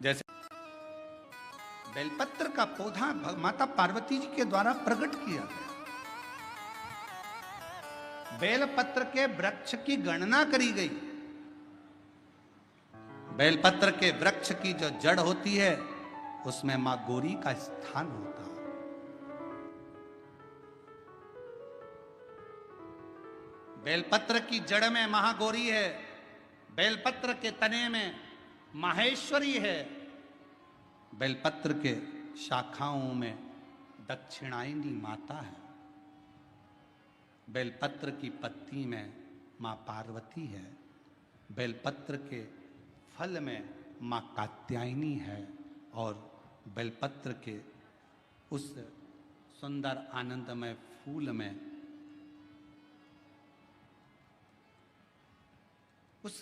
जैसे बेलपत्र का पौधा माता पार्वती जी के द्वारा प्रकट किया गया। बेलपत्र के वृक्ष की गणना करी गई। बेलपत्र के वृक्ष की जो जड़ होती है उसमें मां गौरी का स्थान होता है। बेलपत्र की जड़ में महागौरी है, बेलपत्र के तने में माहेश्वरी है, बेलपत्र के शाखाओं में दक्षिणायनी माता है, बेलपत्र की पत्ती में मां पार्वती है, बेलपत्र के फल में मां कात्यायनी है और बेलपत्र के उस सुंदर आनंदमय फूल में उस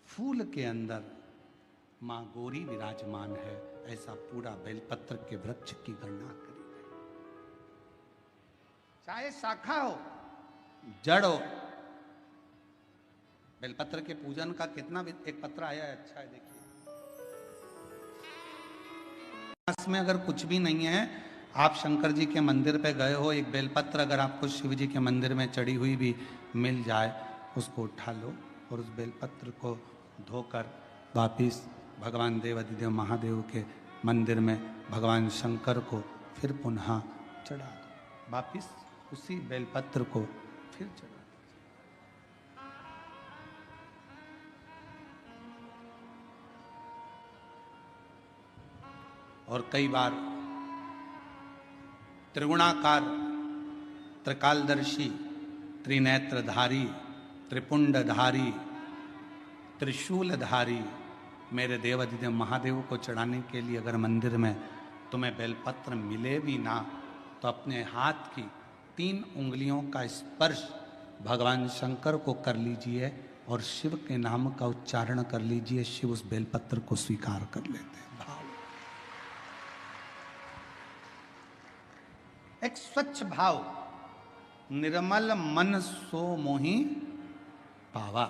फूल के अंदर मां गौरी विराजमान है। ऐसा पूरा बेलपत्र के वृक्ष की गणना करी गई। चाहे शाखा हो जड़ हो, बेलपत्र के पूजन का कितना एक पत्र आया है, अच्छा है देखिए। में अगर कुछ भी नहीं है, आप शंकर जी के मंदिर पे गए हो, एक बेलपत्र अगर आपको शिव जी के मंदिर में चढ़ी हुई भी मिल जाए, उसको उठा लो और उस बेलपत्र को धोकर वापिस भगवान देवाधिदेव महादेव के मंदिर में भगवान शंकर को फिर पुनः चढ़ा दो। वापिस उसी बेलपत्र को फिर चढ़ा दो। और कई बार त्रिगुणाकार, त्रिकालदर्शी, त्रिनेत्रधारी, त्रिपुंडधारी, त्रिशूलधारी मेरे देवाधिदेव महादेव को चढ़ाने के लिए अगर मंदिर में तुम्हें बेलपत्र मिले भी ना, तो अपने हाथ की 3 उंगलियों का स्पर्श भगवान शंकर को कर लीजिए और शिव के नाम का उच्चारण कर लीजिए। शिव उस बेलपत्र को स्वीकार कर लेते हैं। भाव, एक स्वच्छ भाव, निर्मल मन सो मोहि पावा।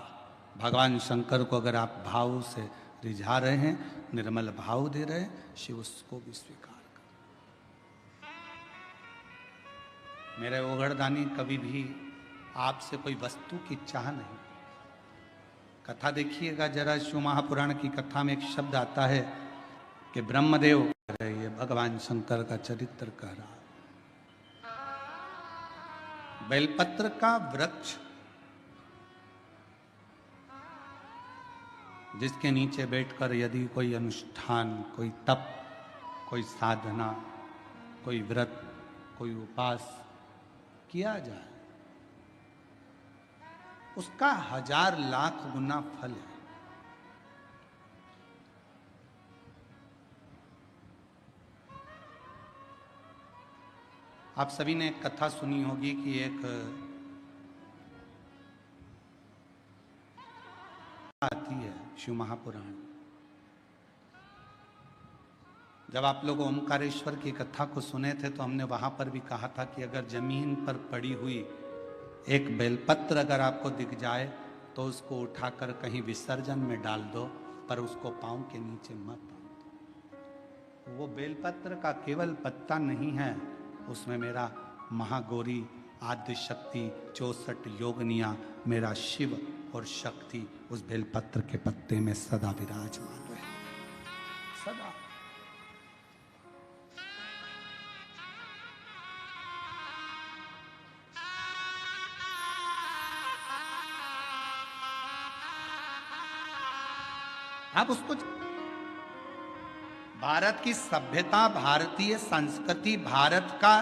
भगवान शंकर को अगर आप भाव से रिझा रहे हैं, निर्मल भाव दे रहे हैं, शिव उसको भी स्वीकार कर। मेरे ओघड़दानी कभी भी आपसे कोई वस्तु की चाह नहीं। कथा देखिएगा जरा, शिव महापुराण की कथा में एक शब्द आता है कि ब्रह्मदेव, ये भगवान शंकर का चरित्र कह रहा है। बेलपत्र का वृक्ष जिसके नीचे बैठकर यदि कोई अनुष्ठान, कोई तप, कोई साधना, कोई व्रत, कोई उपास किया जाए, उसका 1000 लाख गुना फल है। आप सभी ने एक कथा सुनी होगी कि एक आती है शिव महापुराण। जब आप लोग ओमकारेश्वर की कथा को सुने थे तो हमने वहां पर भी कहा था कि अगर जमीन पर पड़ी हुई एक बेलपत्र अगर आपको दिख जाए तो उसको उठाकर कहीं विसर्जन में डाल दो, पर उसको पांव के नीचे मत बांधो। वो बेलपत्र का केवल पत्ता नहीं है, उसमें मेरा महागौरी, आद्य शक्ति, 64 योगनिया, मेरा शिव और शक्ति उस बेलपत्र के पत्ते में सदा विराजमान रहे, सदा। आप उसको, भारत की सभ्यता, भारतीय संस्कृति, भारत का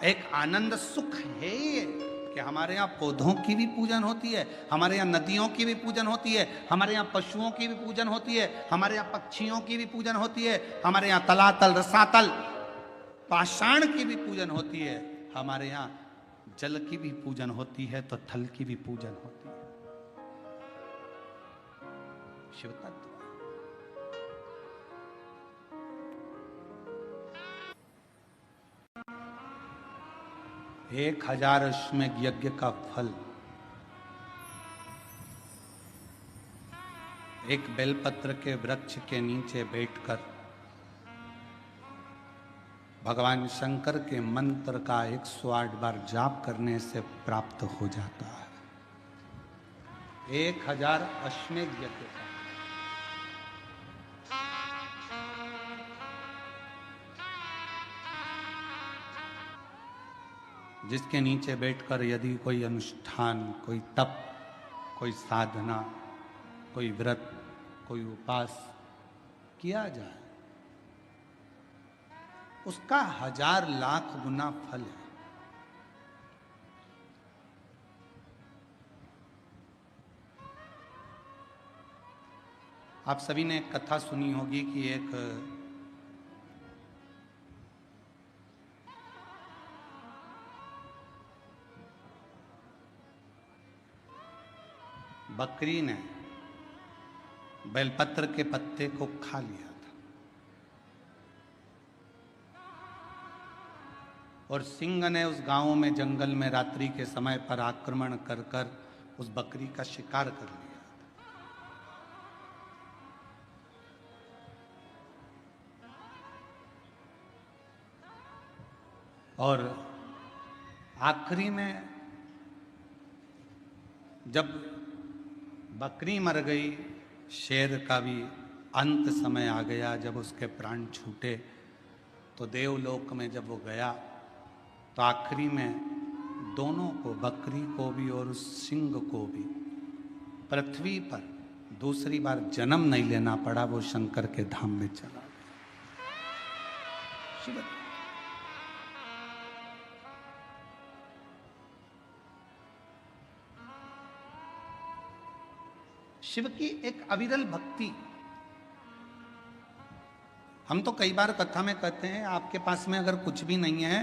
एक आनंद सुख है ये कि हमारे यहाँ पौधों की भी पूजन होती है, हमारे यहाँ नदियों की भी पूजन होती है, हमारे यहाँ पशुओं की भी पूजन होती है, हमारे यहाँ पक्षियों की भी पूजन होती है, हमारे यहाँ तलातल, रसातल, पाषाण की भी पूजन होती है, हमारे यहाँ जल की भी पूजन होती है, तो थल की भी पूजन होती है। शिव तत्व 1000 अश्वमेध यज्ञ का फल एक बेलपत्र के वृक्ष के नीचे बैठकर भगवान शंकर के मंत्र का 108 बार जाप करने से प्राप्त हो जाता है। 1000 अश्वमेध यज्ञ का। जिसके नीचे बैठकर यदि कोई अनुष्ठान, कोई तप, कोई साधना, कोई व्रत, कोई उपास किया जाए, उसका 1000 लाख गुना फल है। आप सभी ने एक कथा सुनी होगी कि एक बकरी ने बेलपत्र के पत्ते को खा लिया था और सिंह ने उस गांव में जंगल में रात्रि के समय पर आक्रमण कर कर उस बकरी का शिकार कर लिया। और आखिरी में जब बकरी मर गई, शेर का भी अंत समय आ गया, जब उसके प्राण छूटे, तो देवलोक में जब वो गया तो आखिरी में दोनों को, बकरी को भी और उस सिंह को भी, पृथ्वी पर दूसरी बार जन्म नहीं लेना पड़ा। वो शंकर के धाम में चला गया। शिव शिव की एक अविरल भक्ति। हम तो कई बार कथा में कहते हैं, आपके पास में अगर कुछ भी नहीं है,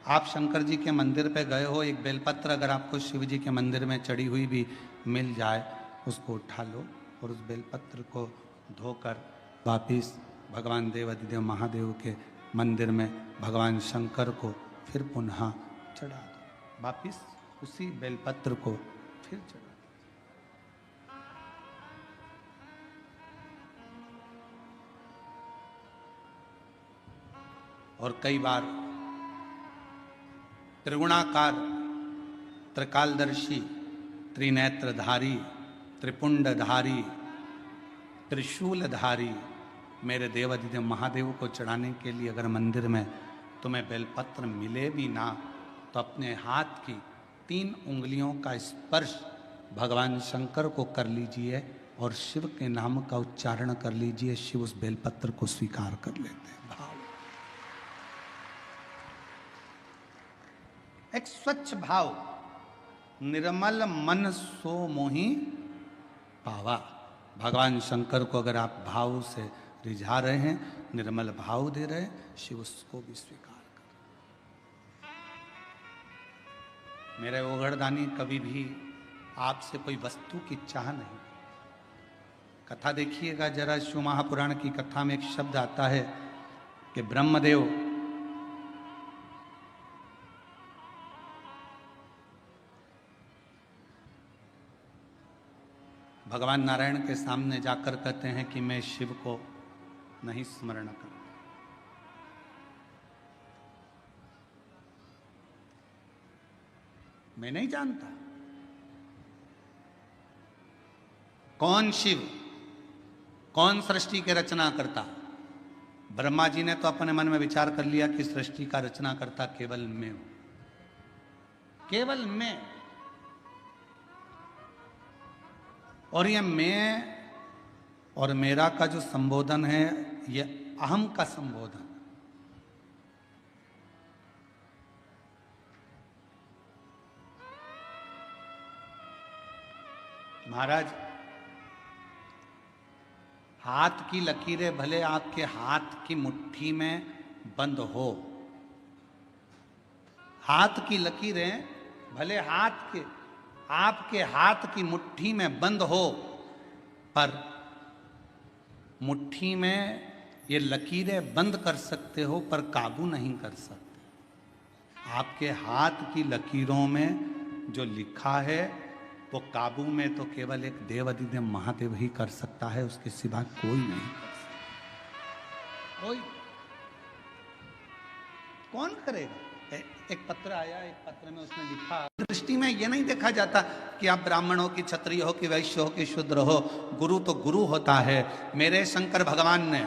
आप शंकर जी के मंदिर पे गए हो, एक बेलपत्र अगर आपको शिव जी के मंदिर में चढ़ी हुई भी मिल जाए, उसको उठा लो और उस बेलपत्र को धोकर वापिस भगवान देवाधिदेव महादेव के मंदिर में भगवान शंकर को फिर पुनः चढ़ा दो। वापिस उसी बेलपत्र को फिर चढ़ा। और कई बार त्रिगुणाकार, त्रिकालदर्शी, त्रिनेत्रधारी, त्रिपुंडधारी, त्रिशूलधारी मेरे देवाधिदेव महादेव को चढ़ाने के लिए अगर मंदिर में तुम्हें बेलपत्र मिले भी ना, तो अपने हाथ की 3 उंगलियों का स्पर्श भगवान शंकर को कर लीजिए और शिव के नाम का उच्चारण कर लीजिए। शिव उस बेलपत्र को स्वीकार कर लेते हैं। भाव, एक स्वच्छ भाव, निर्मल मन सो मोहि पावा। भगवान शंकर को अगर आप भाव से रिझा रहे हैं, निर्मल भाव दे रहे हैं, शिव उसको भी स्वीकार कर। मेरे ओगड़दानी कभी भी आपसे कोई वस्तु की चाह नहीं। कथा देखिएगा जरा, शिव महापुराण की कथा में एक शब्द आता है कि ब्रह्मदेव भगवान नारायण के सामने जाकर कहते हैं कि मैं शिव को नहीं स्मरण करता। मैं नहीं जानता कौन शिव, कौन सृष्टि के रचना करता। ब्रह्मा जी ने तो अपने मन में विचार कर लिया कि सृष्टि का रचना करता केवल मैं हूं, केवल मैं। और ये मैं और मेरा का जो संबोधन है, ये अहम का संबोधन। महाराज, हाथ की लकीरें भले आपके हाथ की मुट्ठी में बंद हो, हाथ की लकीरें भले आपके हाथ की मुट्ठी में बंद हो, पर मुट्ठी में ये लकीरें बंद कर सकते हो पर काबू नहीं कर सकते। आपके हाथ की लकीरों में जो लिखा है वो काबू में तो केवल एक देवाधिदेव महादेव ही कर सकता है, उसके सिवा कोई नहीं कर सकता। कोई कौन करेगा? एक पत्र आया, एक पत्र में उसने लिखा, दृष्टि में ये नहीं देखा जाता कि आप ब्राह्मण हो कि क्षत्रिय हो कि वैश्य हो कि शूद्र हो, गुरु तो गुरु होता है। मेरे शंकर भगवान ने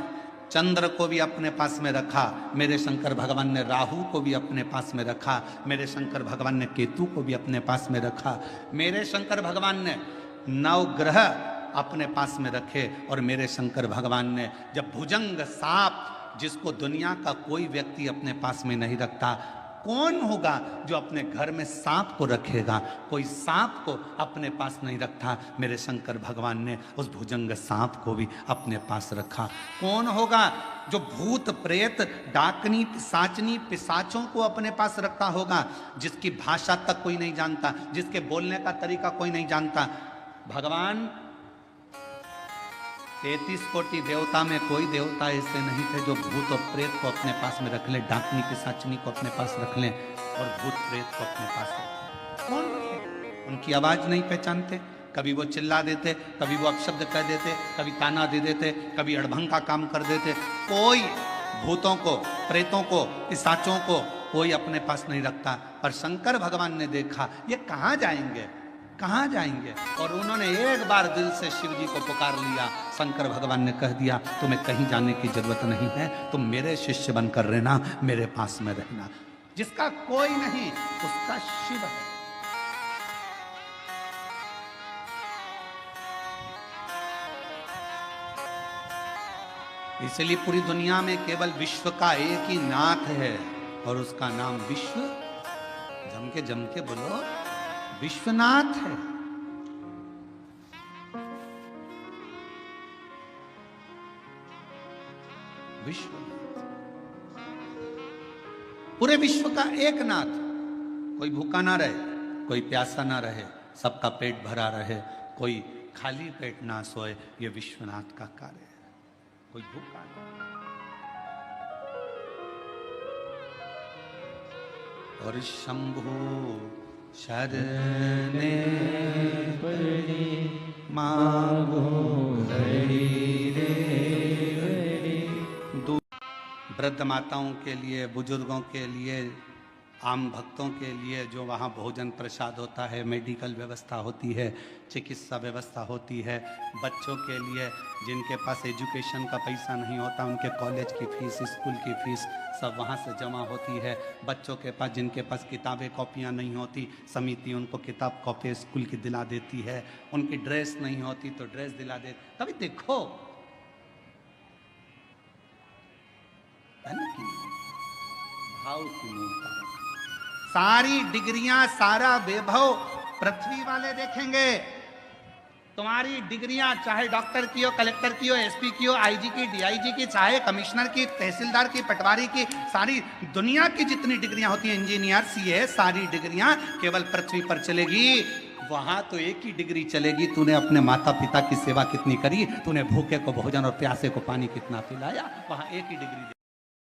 चंद्र को भी अपने पास में रखा, मेरे शंकर भगवान ने राहु को भी अपने पास में रखा, मेरे शंकर भगवान ने केतु को भी अपने पास में रखा, मेरे शंकर भगवान ने 9 ग्रह अपने पास में रखे, और मेरे शंकर भगवान ने जब भुजंग सांप, जिसको दुनिया का कोई व्यक्ति अपने पास में नहीं रखता, कौन होगा जो अपने घर में सांप को रखेगा? कोई सांप को अपने पास नहीं रखता, मेरे शंकर भगवान ने उस भुजंग सांप को भी अपने पास रखा। कौन होगा जो भूत प्रेत डाकनी पिशाचनी पिशाचों को अपने पास रखता होगा, जिसकी भाषा तक कोई नहीं जानता, जिसके बोलने का तरीका कोई नहीं जानता? भगवान 33 कोटि देवता में कोई देवता ऐसे नहीं थे जो भूत और प्रेत को अपने पास में रख ले, डाकनी पिशाचनी को अपने पास रख लें और भूत प्रेत को अपने पास रख लें। कौन? उनकी आवाज नहीं पहचानते, कभी वो चिल्ला देते, कभी वो अपशब्द कह देते, कभी ताना दे देते, कभी अड़भंग का काम कर देते। कोई भूतों को, प्रेतों को, पिशाचों को कोई अपने पास नहीं रखता। पर शंकर भगवान ने देखा ये कहाँ जाएंगे, कहाँ जाएंगे, और उन्होंने एक बार दिल से शिव जी को पुकार लिया। शंकर भगवान ने कह दिया तुम्हें कहीं जाने की जरूरत नहीं है, तुम मेरे शिष्य बनकर रहना, मेरे पास में रहना। जिसका कोई नहीं उसका शिव है। इसलिए पूरी दुनिया में केवल विश्व का एक ही नाथ है, और उसका नाम विश्व, जम के बोलो, विश्वनाथ है। विश्वनाथ, पूरे विश्व का एक नाथ। कोई भूखा ना रहे, कोई प्यासा ना रहे, सबका पेट भरा रहे, कोई खाली पेट ना सोए, ये विश्वनाथ का कार्य है। कोई भूखा ना। और शंभु शरणे मांगो हरि रे। वृद्ध माताओं के लिए, बुजुर्गों के लिए, आम भक्तों के लिए जो वहाँ भोजन प्रसाद होता है, मेडिकल व्यवस्था होती है, चिकित्सा व्यवस्था होती है, बच्चों के लिए जिनके पास एजुकेशन का पैसा नहीं होता, उनके कॉलेज की फीस, स्कूल की फीस सब वहाँ से जमा होती है। बच्चों के पास, जिनके पास किताबें कॉपियाँ नहीं होती, समिति उनको किताब कॉपी स्कूल की दिला देती है। उनकी ड्रेस नहीं होती तो ड्रेस दिला दे। कभी देखो भाव की मूलता। सारी डिग्रियां, सारा वैभव पृथ्वी वाले देखेंगे। तुम्हारी डिग्रियां चाहे डॉक्टर की हो, कलेक्टर की हो, एसपी की हो, आईजी की, डीआईजी की, चाहे कमिश्नर की, तहसीलदार की, पटवारी की, सारी दुनिया की जितनी डिग्रियां होती हैं, इंजीनियर, सीए, सारी डिग्रियां केवल पृथ्वी पर चलेगी। वहां तो एक ही डिग्री चलेगी, तूने अपने माता पिता की सेवा कितनी करी, तूने भूखे को भोजन और प्यासे को पानी कितना पिलाया, वहां एक ही डिग्री